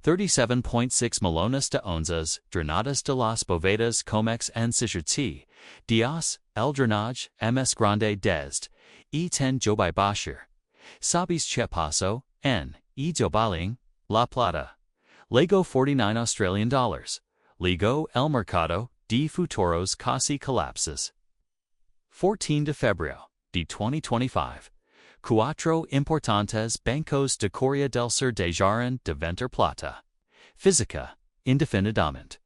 37.6 millones de onzas, Drenajes de las Bóvedas COMEX en Sicherty, Dios, el Drenage, MS Grande desde, ten Jobai Bashir. Sabis che paso, en, Jobaling, La Plata. Lego 49 Australian dollars. Lego el Mercado, de Futuros casi colapses. 14 de febrero, de 2025. Cuatro importantes bancos de Corea del Sur dejaron de vender plata. Física, indefinidamente.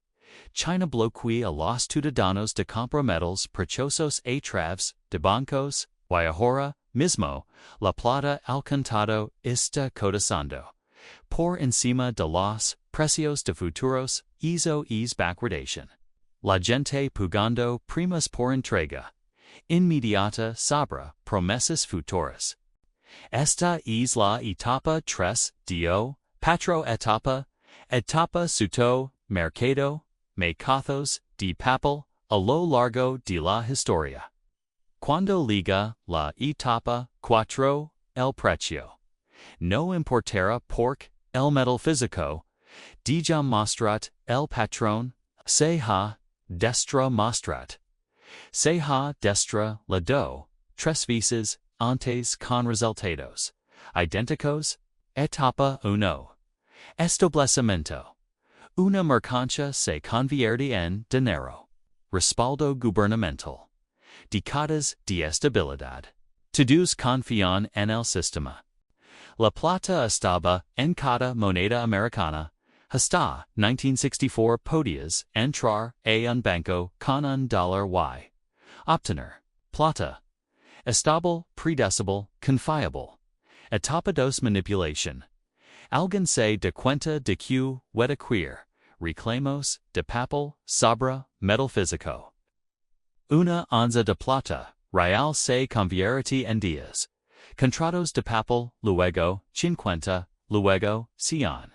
China bloquea a los ciudadanos de compra metals preciosos a través de bancos, y ahora mismo, la plata alcanzado está cotizando por encima de los precios de futuros, eso es backwardation. La gente pagando primas por entrega inmediata sobre promesas futuras. Esta es la etapa 3 de Patrón etapa suto, mercados de papel, a lo largo de la historia. Cuando llega la etapa 4, el precio no importará porque el metal físico deja mostrat el patrón se ha destra mostrat. Se ha destra la do, tres veces antes con resultados idénticos, etapa 1. Establecimiento. Una mercancía se convierte en dinero. Respaldo gubernamental. Décadas de estabilidad. Todos confían en el sistema. La plata estaba en cada moneda americana. Hasta 1964 podías entrar a un banco con un dólar y obtener plata. Estable, predecible, confiable. Etapa 2 manipulation. Alguien se da cuenta de que puede queer reclamos de papel sobre metal físico. Una onza de plata real se convierte en días. Contratos de papel, luego, 50, luego, 100.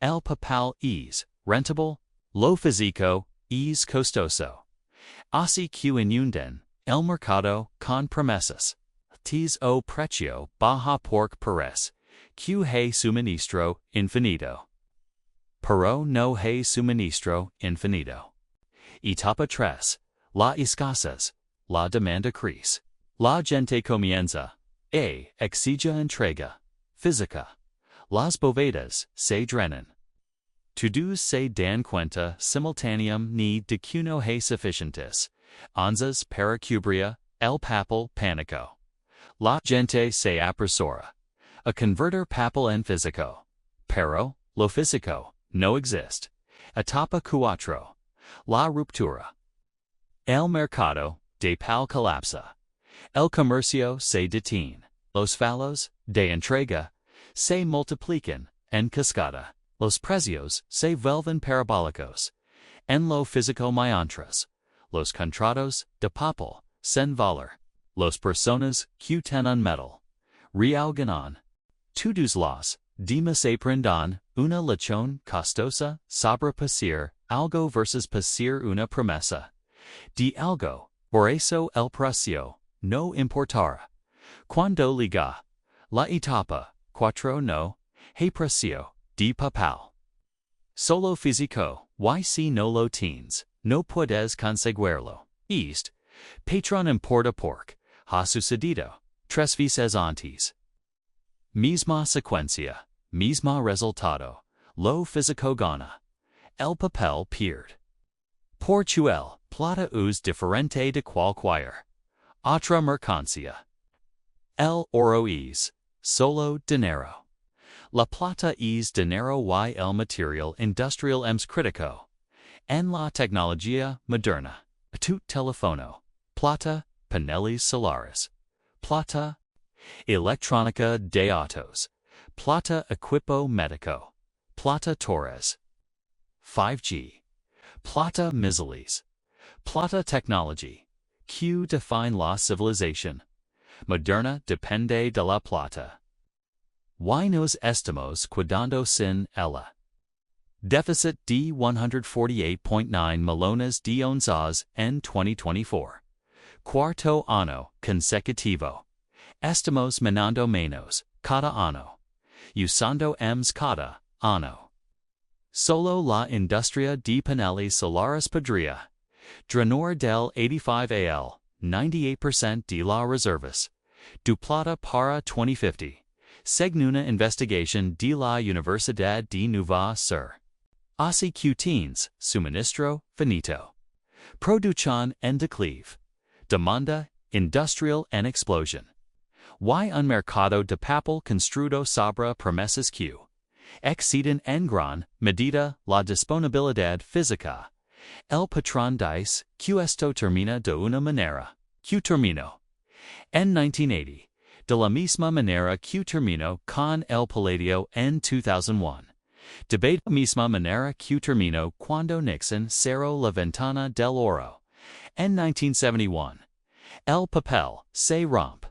El papel es rentable, lo físico es costoso. Así que inunden el mercado con promesas. Tes o precio baja porque parece que hay suministro infinito. Pero no hay suministro infinito. Etapa 3. La escasez. La demanda crece. La gente comienza a exigir entrega física. Las bóvedas se drenan. Todos se dan cuenta simultáneamente de que no hay suficientes onzas para cubrir el papel pánico. La gente se apresura a convertir papel en físico. Pero lo físico no existe. Etapa 4. La ruptura. El mercado de papel colapsa. El comercio se detiene. Los fallos de entrega se multiplican en cascada. Los precios se vuelven parabólicos. En lo físico mientras los contratos de papel sin valor. Los personas que tienen metal real ganan. Todos los demás aprendan una lección costosa sobre pasar algo versus pasar una promesa de algo. Por eso el precio no importará. Cuando llega la etapa 4 no hay precio de papel. Solo físico, y si no lo tienes, no puedes conseguirlo. East, Patrón importa porque ha sucedido 3 veces antes. Misma secuencia, misma resultado, lo físico gana. El papel pierde. Por el plata es diferente de cualquier otra mercancía. El oro es solo dinero. La plata es dinero y el material industrial es crítico. En la tecnología moderna, tu teléfono, plata, paneles solares, plata, electrónica de autos, plata equipo médico, plata torres, 5G, plata misiles, plata technology, que define la civilización moderna depende de la plata. Y nos estamos cuidando sin ella. Déficit de 148.9 millones de onzas en 2024. Cuarto año consecutivo. Estamos ganando menos cada año. Usando cada año. Solo la industria di paneles solares podría drenar del 85 al 98% de la reservas du plata para 2050, según una investigación de la Universidad de Nueva Sur. Así que teens, suministro, finito. Producción en declive. Demanda, industrial en explosión. Y un mercado de papel construido sobre promesas que exceden en gran medida la disponibilidad física. El patrón dice que esto termina de una manera que terminó en 1980, de la misma manera que terminó con el paladio en 2001. De la misma manera que terminó cuando Nixon cerró la ventana del oro en 1971. El papel se rompe.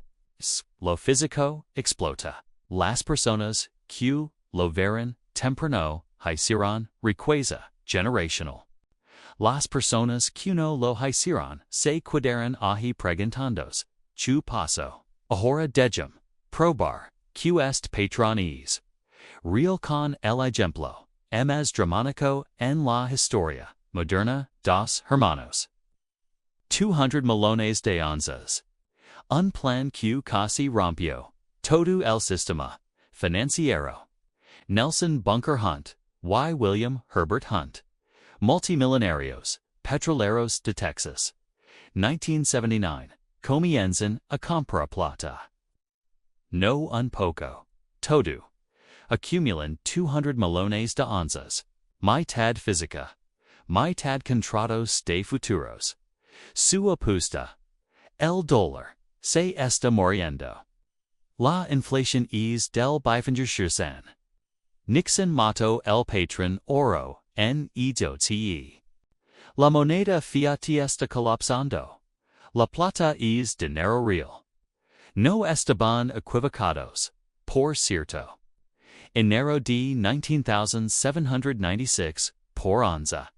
Lo físico explota. Las personas que lo verán temprano hicieron riqueza generacional. Las personas que no lo hicieron se quedaron ahí preguntándose ¿qué pasó? Ahora dejum probar que este patrón es real con el ejemplo más dramático en la historia moderna dos hermanos. 200 millones de onzas. Un plan que casi rompió todo el sistema financiero. Nelson Bunker Hunt, Y. William Herbert Hunt. Multimillonarios, petroleros de Texas. 1979. Comienzan a comprar plata. No un poco. Todo. Acumulan 200 millones de onzas. Mitad física. Mitad contratos de futuros. Su apuesta. El dólar se está muriendo. La inflación es del 20%. Nixon mató el patrón oro en EDOTE. La moneda fiat está colapsando. La plata es dinero real. No estaban equivocados, por cierto. Enero de 19,796 por onza.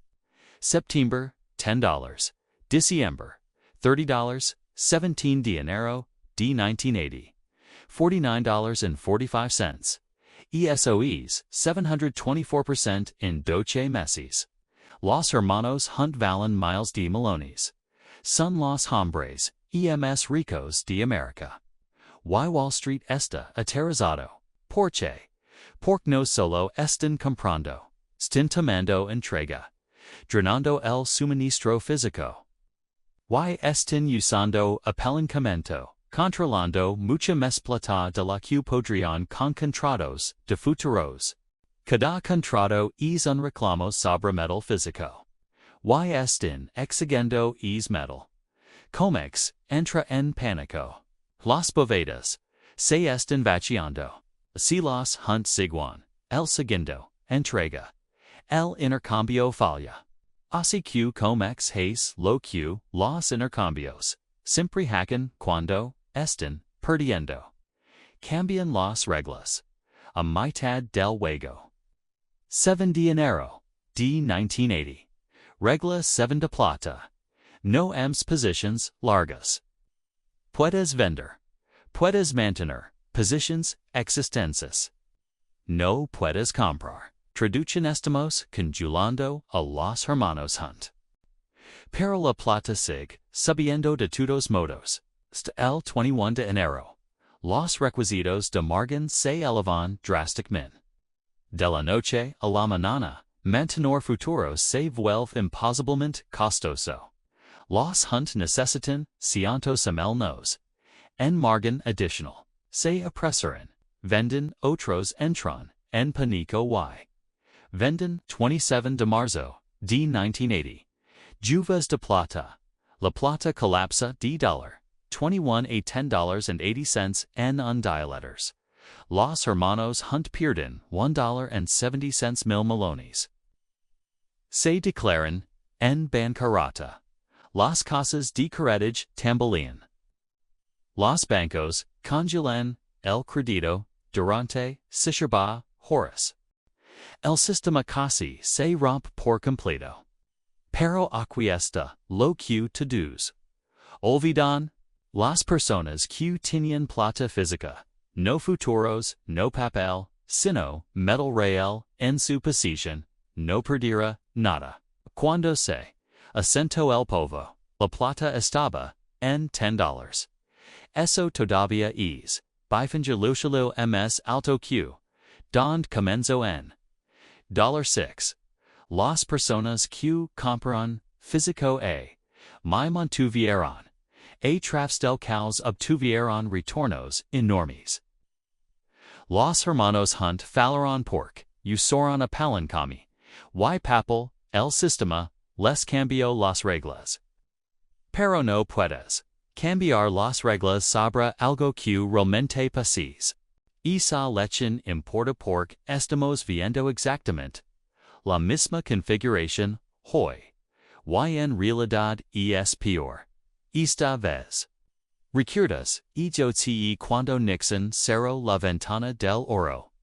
September, $10. Diciembre, $30. 17 de enero de 1980. $49.45. ESOEs 724% in 12 meses. Los hermanos Hunt valen miles de millones. Son los hombres más ricos de América. Y Wall Street está aterrizado. Porque no solo están comprando, están tomando entrega. Drenando el suministro físico. Y están usando apalancamiento, controlando mucha más plata de la que podrían con contratos de futuros. Cada contrato es un reclamo sobre metal físico. Y están exigiendo es metal. COMEX entra en pánico. Las Bóvedas se están vaciando. Si los Hunt siguan el segundo entrega. El intercambio falla. Así que COMEX hace lo que los intercambios siempre hacen cuando están perdiendo. Cambian las reglas. A mitad del juego. 7 de enero de 1980. Regla 7 de plata. No hemos posiciones largas. Puedes vender. Puedes mantener posiciones existentes. No puedes comprar. Traducción estamos conjugando a los hermanos Hunt. Pero la plata sigue subiendo de todos modos. Hasta el 21 de enero. Los requisitos de margen se elevan drásticamente. De la noche a la mañana, mantener futuros se vuelve imposiblemente costoso. Los Hunt necesitan cientos mil nos. En margen adicional. Se apresuran. Venden otros entran en pánico y venden 27 de marzo de 1980. Lluvias de plata. La plata colapsa de $21 a $10.80 en un letters. Los hermanos Hunt pierden $1.70 mil millones. Se declaran en bancarrota. Las casas de crédito tambalean. Los bancos congelan el crédito durante 6 horas. El sistema casi se rompe por completo. Pero aquí está lo que todos olvidan. Las personas que tenían plata física, no futuros, no papel, sino metal real en su posición, no perdera nada. Cuando se acento el polvo, la plata estaba en $10. Eso todavía es $5 ms alto q, donde comenzó en $6. Las personas que compran físico me mantuvieron atrás del caos obtuvieron retornos enormes. Los hermanos Hunt falaron porque usaron a palancami, y papel, el sistema, les cambió las reglas. Pero no puedes cambiar las reglas sobre algo que realmente pases. Esa lechen importa porque estamos viendo exactamente la misma configuración hoy, y en realidad es peor. Esta vez. ¿Recuerdas cuando Nixon cerró la ventana del oro?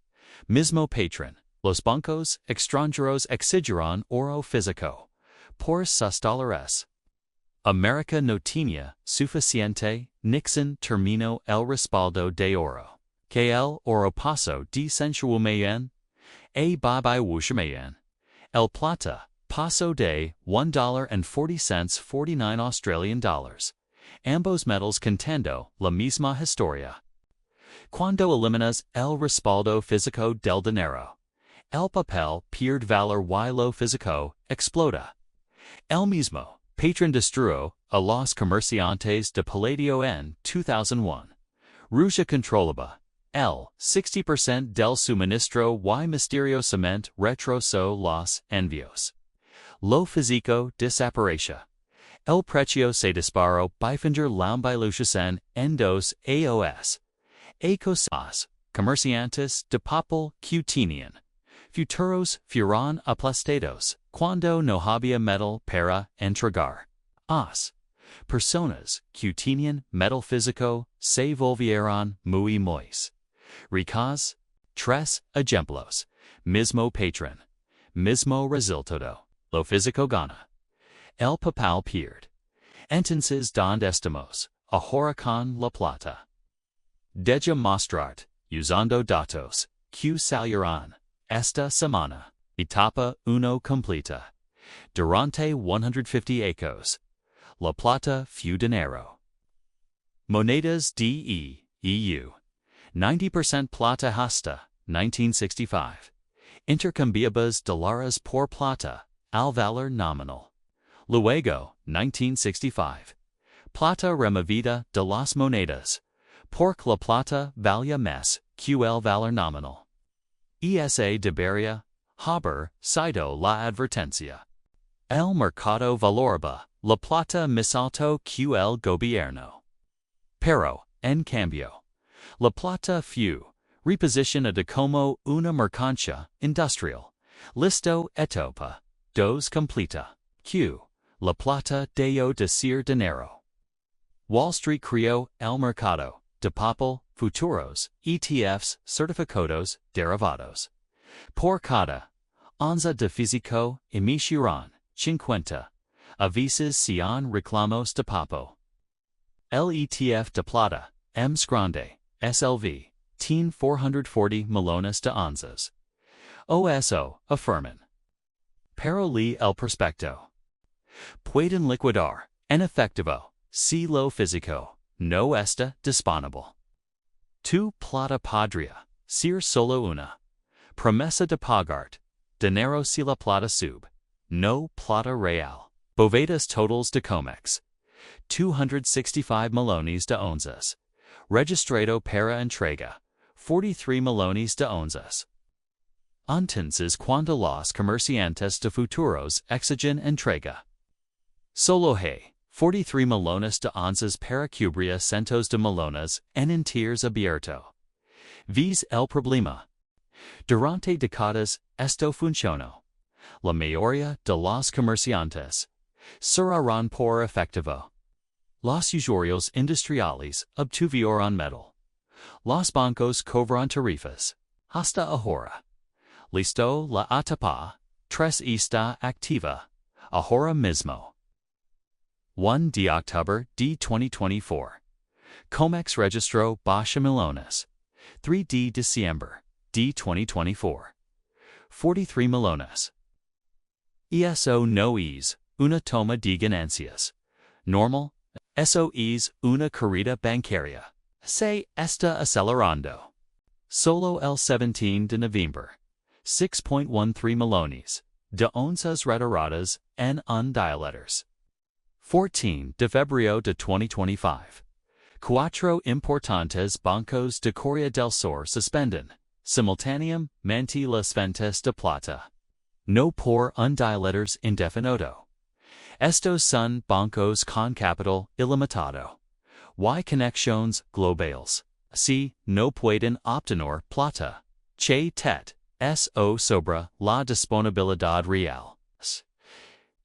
Mismo patrón, los bancos extranjeros exigieron oro físico por sus dólares. América no tenía suficiente, Nixon terminó el respaldo de oro. Que el oro pasó de $100 a $100. El plata pasó de $1.40 $49 Australian dollars. Ambos metals contando la misma historia. Cuando eliminas el respaldo físico del dinero, el papel pierde valor y lo físico explota. El mismo patrón destruyó a los comerciantes de paladio en 2001. Rusia controlaba el 60% del suministro y misteriosamente retrasó los envíos. Lo físico desapareció. El precio se disparó $5 en 2 aos. Ecosas, comerciantes de papel que tenían futuros fueron aplastados cuando no había metal para entregar. As personas que tenían metal físico se volvieron muy ricas. 3 ejemplos. Mismo patrón. Mismo resultado. Lo físico gana. El papel pierde. Entonces donde estamos, ahora con la plata. Deja mostrarte, usando datos, que salieron esta semana. Etapa 1 completa. Durante 150 años. La plata fue dinero. Monedas de EU. 90% plata hasta 1965. Intercambiables dólares por plata, al valor nominal. Luego, 1965. Plata removida de las monedas. Porque la plata valía más que el valor nominal. ESA debería haber sido la advertencia. El mercado valoraba la plata más alto que el gobierno. Pero, en cambio, la plata fue reposicionada como una mercancía industrial. Listo etapa 2 completa. Q. La plata dejó de ser dinero. Wall Street creó el mercado de papel, futuros, ETFs, certificados, derivados. Por cada onza de físico emitieron 50 avisos sean reclamos de papel. El ETF de plata, más grande, SLV, tiene 440 millones de onzas. OSO, afirman. Pero el prospecto. Pueden liquidar, en efectivo, si lo físico no está disponible. Tu plata podría ser solo una promesa de pagar dinero si la plata sube, no plata real. Bóvedas totals de COMEX. 265 millones de onzas. Registrado para entrega. 43 millones de onzas. Entonces cuando los comerciantes de futuros exigen entrega. Solo hay 43 millones de onzas para cubrir cientos de millones en entiers abierto. ¿Ves el problema? Durante décadas esto funcionó. La mayoría de los comerciantes cerraron por efectivo. Los usuarios industriales obtuvieron metal. Los bancos cobran tarifas. Hasta ahora. Listo la etapa 3 está activa. Ahora mismo. 1 de octubre de 2024. COMEX registró baja millones. 3 de diciembre de 2024. 43 millones. eso no es una toma de ganancias. Normal, eso es una corrida bancaria. Se está acelerando. Solo el 17 de noviembre. 6.13 millones de onzas retiradas en un dialeters. 14 de febrero de 2025. Cuatro importantes bancos de Corea del Sur suspenden, simultáneamente las ventas de plata. No por un dialeters indefinido. Estos son bancos con capital ilimitado. Y conexiones globales. Si no pueden obtener plata. Che tet. So sobre la disponibilidad real.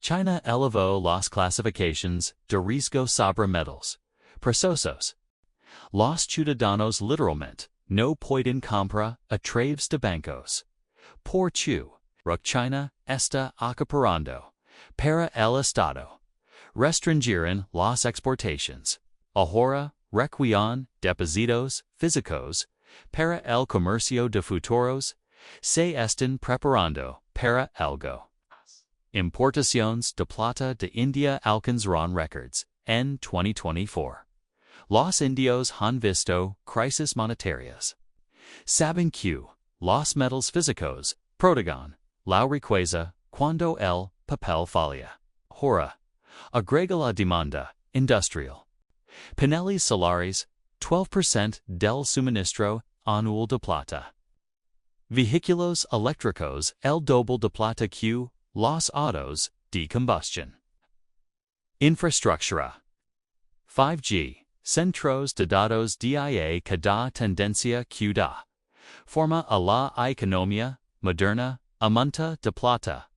China elevó las clasificaciones de riesgo sobre metals preciosos. Los ciudadanos literalmente no pueden comprar a través de bancos. Por China está acaparando para el Estado. Restringirán las exportaciones. Ahora requieren depósitos físicos para el comercio de futuros. Se están preparando para algo. Importaciones de plata de India alcanzarán récords en 2024. Los indios han visto crisis monetarias. Saben que los metals físicos protegen la riqueza cuando el papel falla. Ahora, agrega la demanda industrial. Paneles solares, 12% del suministro anual de plata. Vehículos eléctricos, el doble de plata que los autos de combustión. Infraestructura. 5G, centros de datos DIA que da tendencia que da forma a la economía moderna, aumenta de plata.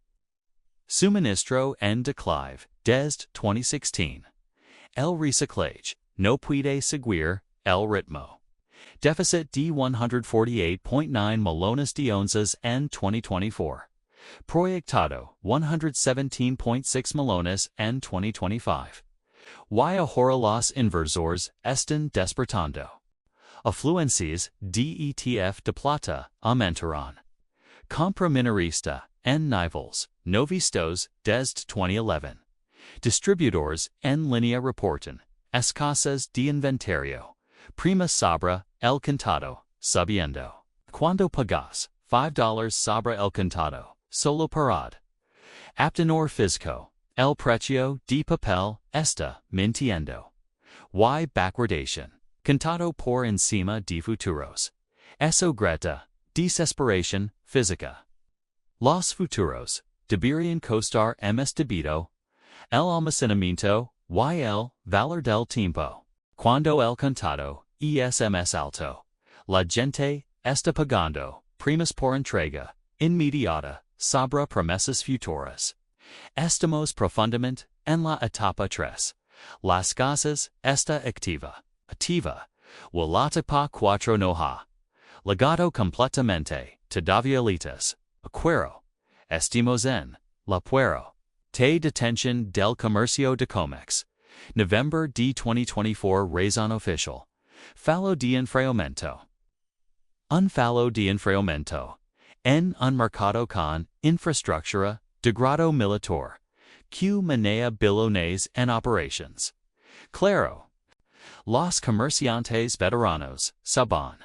Suministro en declive desde 2016. El reciclaje no puede seguir el ritmo. Deficit de 148.9 millones de onzas en 2024. Proyectado 117.6 millones en 2025. Y ahora los inversores están despertando. Afluencias de ETF de plata aumentarán. Compra minorista en niveles no vistos desde 2011. Distribuidores en línea reportan escasez de inventario. Prima sobre el contado, subiendo. Cuando pagas $5 sobre el contado, solo parad. Aptenor físico, el precio de papel está mintiendo. Y backwardation, contado por encima de futuros. Eso grita desesperación física. Los futuros deberían costar más debido el almacenamiento y el valor del tiempo. Cuando el contado es más alto, la gente está pagando primas por entrega inmediata sobre promesas futuras. Estamos profundamente en la etapa 3. Las casas está activa. O la etapa 4 no ha legado completamente todavía litas. Acuero. Estamos en la puero. Te detención del comercio de COMEX. November de 2024 razón oficial. Fallo de enfriamiento. Un fallo de enfriamiento. En un mercado con infraestructura de grado militar. Que maneja billones en operations. Claro. Los comerciantes veteranos saben.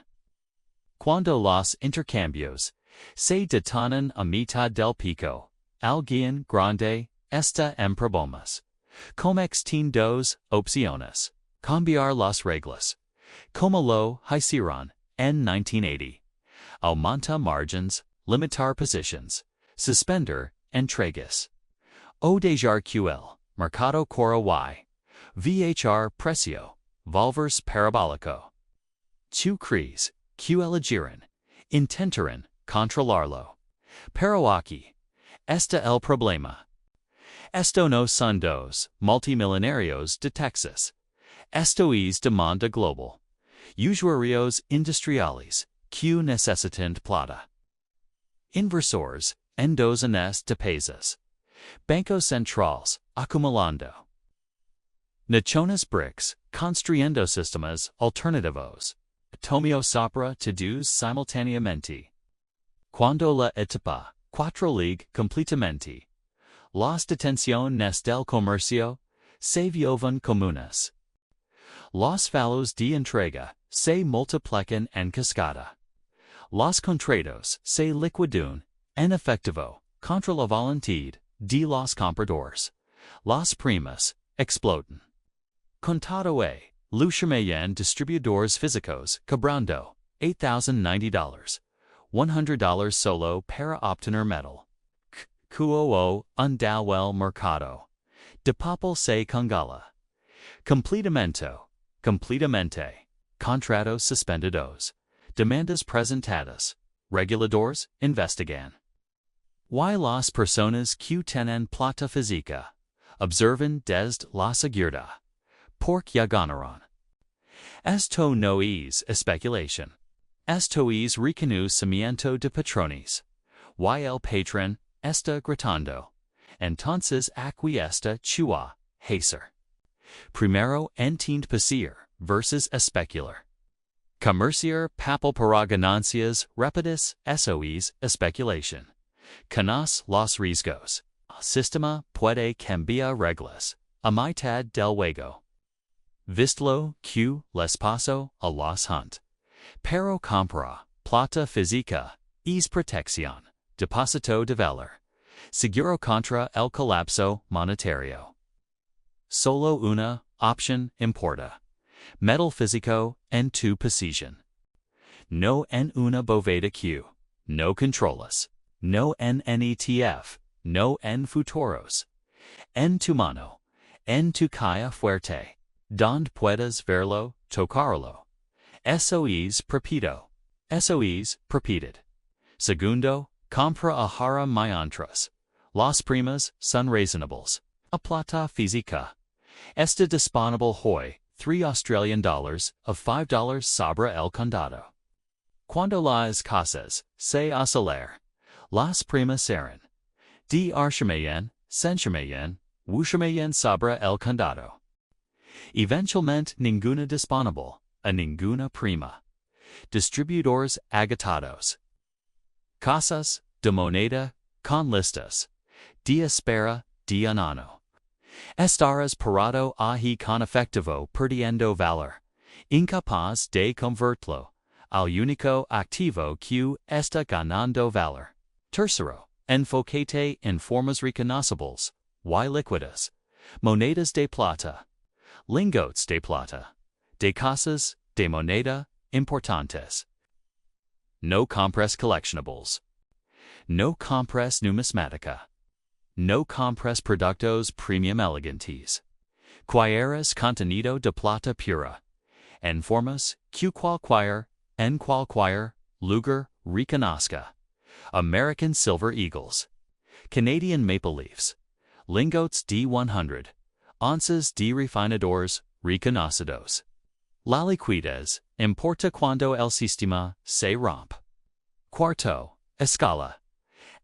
Cuando los intercambios se detienen a mitad del pico, alguien grande está en problemas. COMEX tiene dos opciones. Cambiar las reglas. Como lo hicieron en 1980. Aumenta margins, limitar positions, suspender entregas. O dejar que el mercado corra y VHR precio, volvers parabólico. Tu crees que elegirán, intentarán controlarlo. Pero aquí está el problema. Esto no son dos multimillonarios de Texas. Esto es demanda global. Usuarios industriales que necesitan plata. Inversores en docenas de países. Bancos centrales acumulando. Naciones BRICS construyendo sistemas alternativos. Tomio sopra todos simultáneamente. Cuando la etapa 4 ligue completamente. las detenciones del comercio se vuelven comunes. Los fallos de entrega se multiplican en cascada. Los contratos se liquidan en efectivo contra la voluntad de los compradores. Las primas explotan. Contado a Luchermayan distribuidores físicos cobrando $8,090, $100 solo para obtener metal. Cuo undawel mercado. De papel se congala. Completamente. Contratos suspendidos. Demandas presentadas. Reguladores investigan. Y las personas que tienen plata física observan desde la seguridad. Porque ya ganaron. Esto no es especulación. Esto es reconocimiento de patrones. Y el patrón está gritando. Entonces aquí está chua, hacer. Primero entend pasir versus especular. Comerciar papel para ganancias rápidas, eso es especulación. Conoce los riesgos. El sistema puede cambiar reglas a mitad del juego. Vistlo que les paso a los hunt. Pero compra plata física es protección, depósito de valor, seguro contra el colapso monetario. Solo una opción importa. Metal físico en tu posición. No en una bóveda que no controlas. No en ETF. No en futuros. En tu mano. En tu caja fuerte. Donde puedas verlo, tocarlo. Eso es propiedad. Eso es propiedad. Segundo, compra ahora mientras. Las primas son razonables. A plata física. Está disponible hoy, $3 of $5 sobre el condado. Cuando la escasez se acelera, las primas serán de archemayan, senchemayan, wuchemayan sobre el condado. Eventualmente ninguna disponible, a ninguna prima. Distribuidores agotados. Casas de moneda con listas. De espera de un año. Estarás parado ahí con efectivo perdiendo valor. Incapaz de convertirlo al único activo que está ganando valor. Tercero, enfócate en formas reconocibles, y líquidas. Monedas de plata. Lingots de plata. De casas de moneda importantes. No compres collectionables. No compres numismática. No compres productos premium elegantes. Quieres contenido de plata pura. En formas que en cualquier lugar reconozca. American Silver Eagles. Canadian Maple Leafs. Lingots de 100. Onces de refinadores reconocidos. La liquidez importa cuando el sistema se rompe. Cuarto, escala.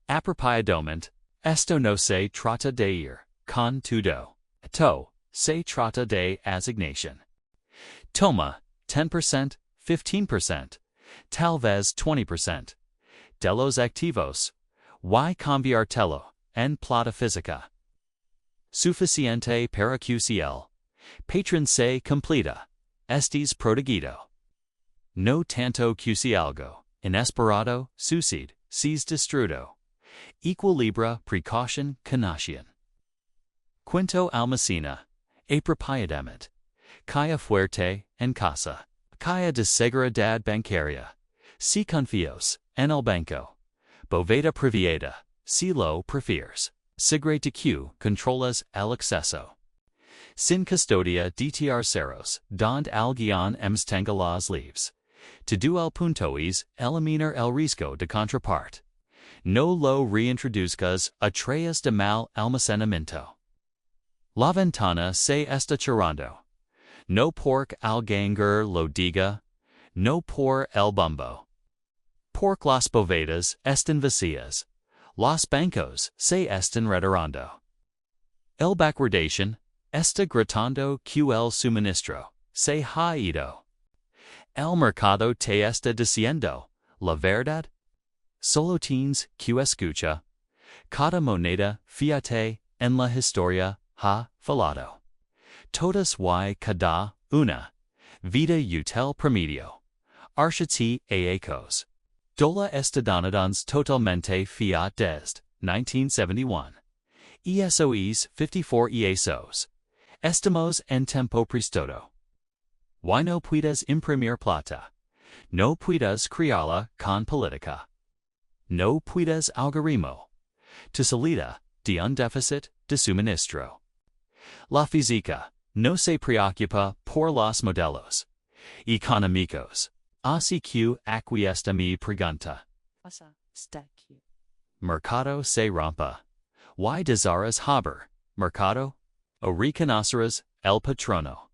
Apropiadamente, esto no se trata de ir con todo. Esto se trata de asignación. Toma 10%, 15%, tal vez 20%. De los activos, y convertirlo en plata física. Suficiente para QCL. Patrón se completa. Estés protegido. No tanto QC algo. Inesperado sucede. Sees destruido. Equilibra precaution conación. Quinto almacena. Apropiadamente. Caja fuerte en casa. Caja de seguridad bancaria. Si confíos en el banco. Bóveda privada. Si lo prefieres. Secreto que controlas el exceso. Sin custodia de terceros, donde alguien tenga las leaves. Todo el punto es eliminar el riesgo de contraparte. No lo reintroduzcas a través de mal almacenamiento. La ventana se está cerrando. No por alguien lo diga, no por el bombo. Porque las bóvedas están vacías. Los bancos se están retirando. El Backwardation está gritando que el suministro se ha ido. El mercado te está diciendo la verdad. Solo tienes que escucha. Cada moneda fiate en la historia ha falado. Todas y cada una. Vida útil promedio. Archati aecos. Dola estadounidense totalmente fiat desde 1971. ESOEs 54 ESOs. Estamos en tempo prestado. Y no puedes imprimir plata. No puedes crearla con política. No puedes algoritmo. Tu salida de un déficit de suministro. La física no se preocupa por los modelos económicos. Así que aquí está mi pregunta. Está aquí. Mercado se rompa. Y desaras haber, mercado, o reconocerás el patrono.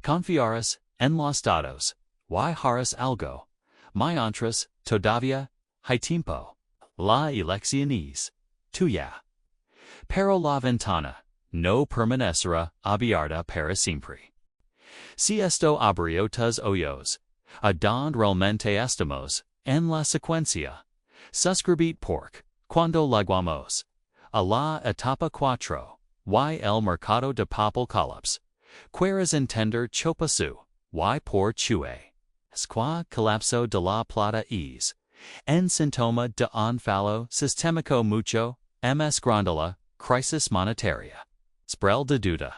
Confiarás en los datos, y harás algo. Mientras, todavía, hay tiempo. La elección es tuya. Pero la ventana no permanecerá abierta para siempre. Si esto abrió tus ojos, a donde realmente estamos, en la secuencia. Suscribit porque, cuando llegamos a la Etapa Cuatro, y el mercado de papel Colapso, quieres entender chopasu, y por chue. Squa colapso de la plata es, en síntoma de un fallo sistémico mucho, ms grandula, crisis monetaria. Sprel de duda.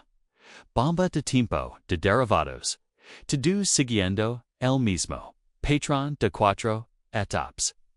Bomba de tiempo de derivados. To do siguiendo el mismo. Patrón de Cuatro, Etapas.